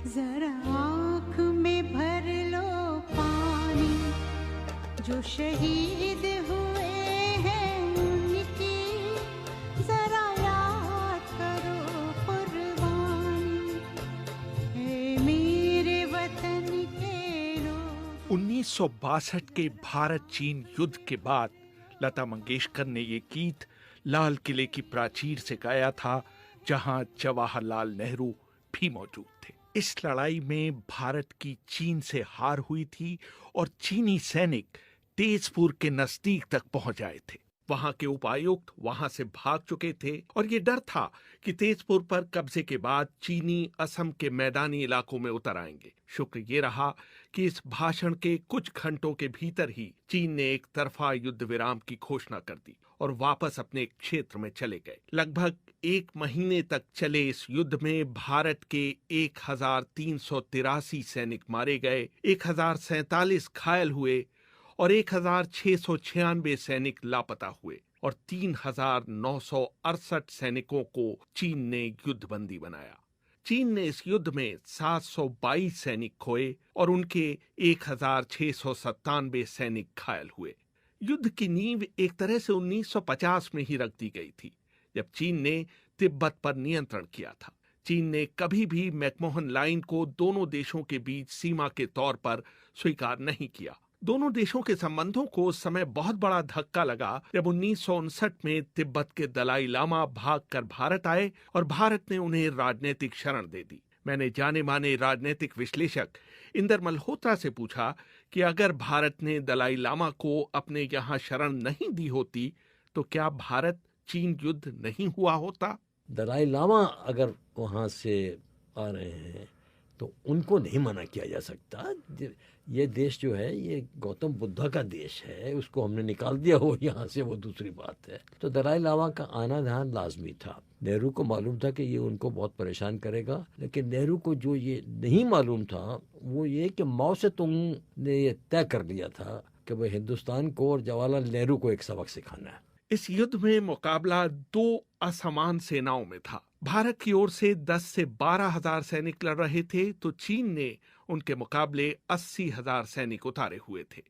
जरा आँख में भर लो पानी, जो शहीद हुए हैं उनकी जरा याद करो कुर्बानी, है मेरे वतन के लोग। 1962 के भारत चीन युद्ध के बाद लता मंगेशकर ने ये गीत लाल किले की प्राचीर से गाया था, जहां जवाहरलाल नेहरू भी मौजूद थे। इस लड़ाई में भारत की चीन से हार हुई थी और चीनी सैनिक तेजपुर के नजदीक तक पहुंच आए थे। वहां के उपायुक्त वहां से भाग चुके थे और ये डर था कि तेजपुर पर कब्जे के बाद चीनी असम के मैदानी इलाकों में उतर आएंगे। शुक्र ये रहा कि इस भाषण के कुछ घंटों के भीतर ही चीन ने एक तरफा युद्ध विराम की घोषणा कर दी और वापस अपने क्षेत्र में चले गए। लगभग 1 महीने तक चले इस युद्ध में भारत के 1383 सैनिक मारे गए, 1047 घायल हुए और 1696 सैनिक लापता हुए और 3968 सैनिकों को चीन ने युद्धबंदी बनाया। चीन ने इस युद्ध में 722 सैनिक खोए और उनके 1697 सैनिक घायल हुए। युद्ध की नींव एक तरह से 1950 में ही रख दी गई थी, जब चीन ने तिब्बत पर नियंत्रण किया था। चीन ने कभी भी मैकमोहन लाइन को दोनों देशों के बीच सीमा के तौर पर स्वीकार नहीं किया। दोनों देशों के संबंधों को उस समय बहुत बड़ा धक्का लगा जब 1959 में तिब्बत के दलाई लामा भागकर भारत आए और भारत ने उन्हें राजनीतिक शरण दे दी। मैंने जाने माने राजनीतिक विश्लेषक इंदर मल्होत्रा से पूछा कि अगर भारत ने दलाई लामा को अपने यहाँ शरण नहीं दी होती तो क्या भारत चीन युद्ध नहीं हुआ होता? दलाई लामा अगर वहाँ से आ रहे हैं तो उनको नहीं मना किया जा सकता। ये देश जो है ये गौतम बुद्धा का देश है, उसको हमने निकाल दिया हो यहाँ से, वो दूसरी बात है। तो दलाई लामा का आना ध्यान लाजमी था। नेहरू को मालूम था कि ये उनको बहुत परेशान करेगा, लेकिन नेहरू को जो ये नहीं मालूम था वो ये कि माओ से तुंग ने ये तय कर लिया था कि वह हिंदुस्तान को और जवाहरलाल नेहरू को एक सबक सिखाना है। इस युद्ध में मुकाबला 2 असमान सेनाओं में था। भारत की ओर से 10 से 12 हजार सैनिक लड़ रहे थे तो चीन ने उनके मुकाबले 80,000 सैनिक उतारे हुए थे।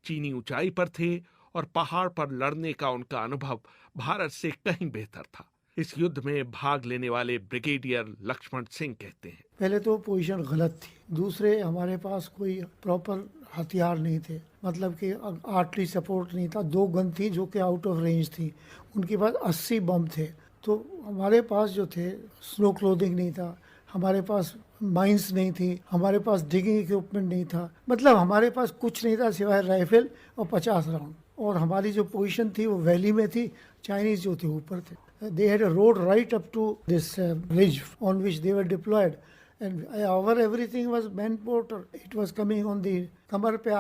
चीनी ऊंचाई पर थे और पहाड़ पर लड़ने का उनका अनुभव भारत से कहीं बेहतर था। इस युद्ध में भाग लेने वाले ब्रिगेडियर लक्ष्मण सिंह कहते हैं, पहले तो पोजीशन गलत थी, दूसरे हमारे पास कोई प्रॉपर हथियार नहीं थे, मतलब कि आर्टरी सपोर्ट नहीं था। 2 गन थी जो कि आउट ऑफ रेंज थी, उनके पास 80 बम थे। तो हमारे पास जो थे स्नो क्लोथिंग नहीं था, हमारे पास माइंस नहीं थी, हमारे पास डिगिंग इक्विपमेंट नहीं था, मतलब हमारे पास कुछ नहीं था सिवाय राइफल और 50 राउंड। और हमारी जो पोजीशन थी वो वैली में थी, चाइनीज जो थे ऊपर थे। They had a road right up to this ridge on which they were deployed, and our everything was man porter. It was coming on the कमर पे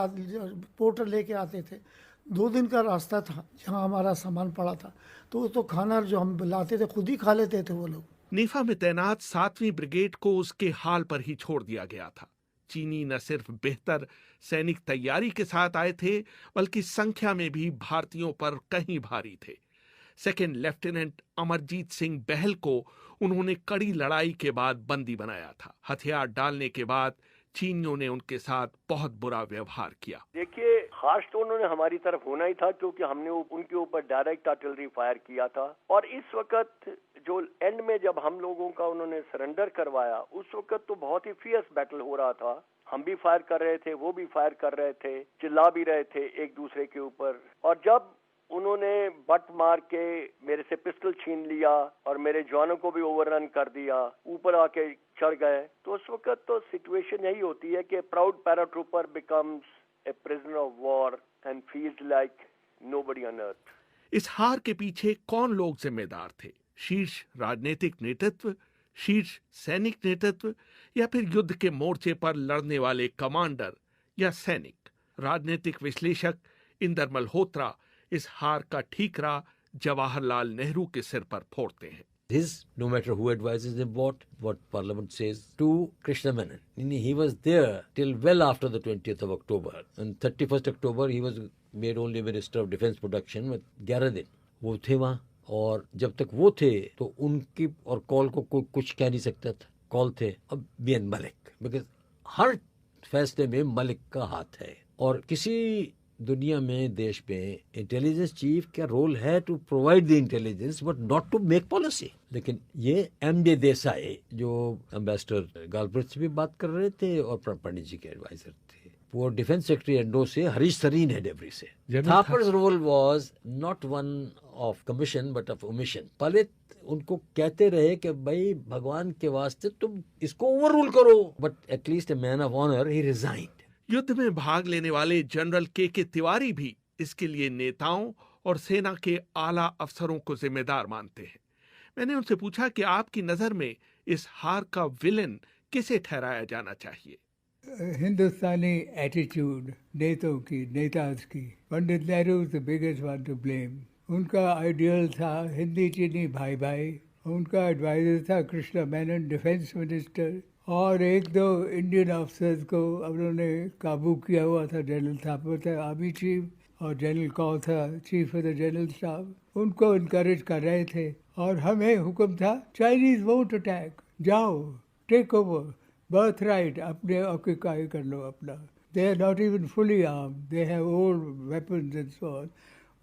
पोर्टर लेके आते थे। 2 दिन का रास्ता था जहाँ हमारा सामान पड़ा था, तो खाना जो हम लाते थे खुद ही खा लेते थे वो लोग। नेफा में तैनात 7वीं ब्रिगेड को उसके हाल पर ही छोड़ दिया गया था। चीनी न सिर्फ बेहतर सैनिक तैयारी के साथ आए थे, बल्कि संख्या में भी भारतीयों पर कहीं भारी थे। सेकेंड लेफ्टिनेंट अमरजीत सिंह बहल को उन्होंने कड़ी लड़ाई के बाद बंदी बनाया था। हथियार डालने के बाद चीनियों ने उनके साथ बहुत बुरा व्यवहार किया। देखिए, खास तो उन्होंने हमारी तरफ होना ही था क्योंकि हमने उनके ऊपर डायरेक्ट आर्टिलरी फायर किया था। और इस वक्त जो एंड में जब हम लोगों का उन्होंने सरेंडर करवाया, उस वक्त तो बहुत ही फियर्स बैटल हो रहा था। हम भी फायर कर रहे थे, वो भी फायर कर रहे थे, चिल्ला भी रहे थे एक दूसरे के ऊपर। और जब उन्होंने बट मार के मेरे से पिस्टल छीन लिया और मेरे जवानों को भी ओवररन कर दिया, ऊपर आके चढ़ गए, तो उस वक्त तो सिचुएशन यही होती है कि proud paratrooper becomes a prisoner of war and feels like nobody on earth. इस हार के पीछे कौन लोग जिम्मेदार थे? शीर्ष राजनीतिक नेतृत्व, शीर्ष सैनिक नेतृत्व, या फिर युद्ध के मोर्चे पर लड़ने वाले कमांडर या सैनिक? राजनीतिक विश्लेषक इंदर मल्होत्रा इस हार का ठीकरा जवाहरलाल नेहरू के सिर पर फोड़ते हैं। No matter who advises him what Parliament says, to Krishna Menon. He was there till well after the 20th of October. On 31st October, he was made only Minister of Defence Production with 11 दिन वो थे वहाँ। और जब तक वो थे तो उनकी और कॉल को कोई कुछ कह नहीं सकता था। कॉल थे अब बिन मलिक, बिकॉज हर फैसले में मलिक का हाथ है। और किसी दुनिया में, देश में इंटेलिजेंस चीफ का रोल है to provide the intelligence but not to make policy. लेकिन ये एम.जे. देसाई जो एम्बेसडर गालब्रिथ से भी बात कर रहे थे और पंडित जी के एडवाइजर थे, वो डिफेंस सेक्रेटरी एंडो से हरीश सरीन है डेवरी से। Thapar's role was not one of commission but of omission. पहले उनको कहते रहे कि भाई भगवान के वास्ते तुम इसको ओवर रूल करो, but at least a man of honour he resigned. युद्ध में भाग लेने वाले जनरल के तिवारी भी इसके लिए नेताओं और सेना के आला अफसरों को जिम्मेदार मानते हैं। मैंने उनसे पूछा कि आपकी नजर में इस हार का विलेन किसे ठहराया जाना चाहिए। हिंदुस्तानी एटीट्यूड नेताज की। Pandit Nehru is the biggest one to blame. उनका आइडियल था हिंदी चीनी भाई भाई। उनका एडवाइजर था कृष्णा मेनन, डिफेंस मिनिस्टर, और एक दो इंडियन ऑफिसर्स को उन्होंने काबू किया हुआ था। जनरल थापर था आर्मी चीफ और जनरल कौल था chief of the general staff. उनको इनकरेज कर रहे थे और हमें हुक्म था चाइनीज वोंट अटैक, जाओ टेक ओवर, बर्थ राइट अपने ऑक्यूपाई कर लो अपना। They are not even fully armed, they have old weapons and so on.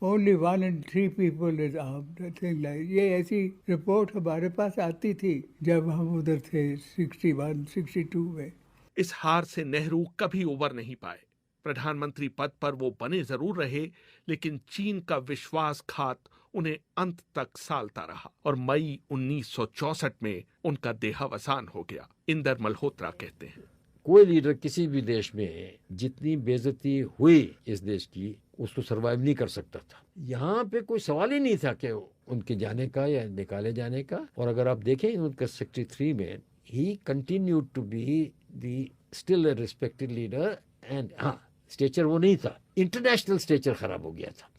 Only 1 in 3 people is armed, thing like ये ऐसी रिपोर्ट हमारे पास आती थी जब हम उधर थे 61, 62 में। इस हार से नेहरू कभी उबर नहीं पाए। प्रधानमंत्री पद पर वो बने जरूर रहे, लेकिन चीन का विश्वासघात उन्हें अंत तक सालता रहा और मई 1964 में उनका देहावसान हो गया। इंदर मल्होत्रा कहते हैं, कोई लीडर किसी भी देश में जितनी बेइज्जती हुई इस देश की, उसको सरवाइव नहीं कर सकता था। यहाँ पे कोई सवाल ही नहीं था कि उनके जाने का या निकाले जाने का। और अगर आप देखें उनका 63 में ही continued to be the still respected leader. And हाँ, स्टेचर वो नहीं था, इंटरनेशनल स्टेचर खराब हो गया था।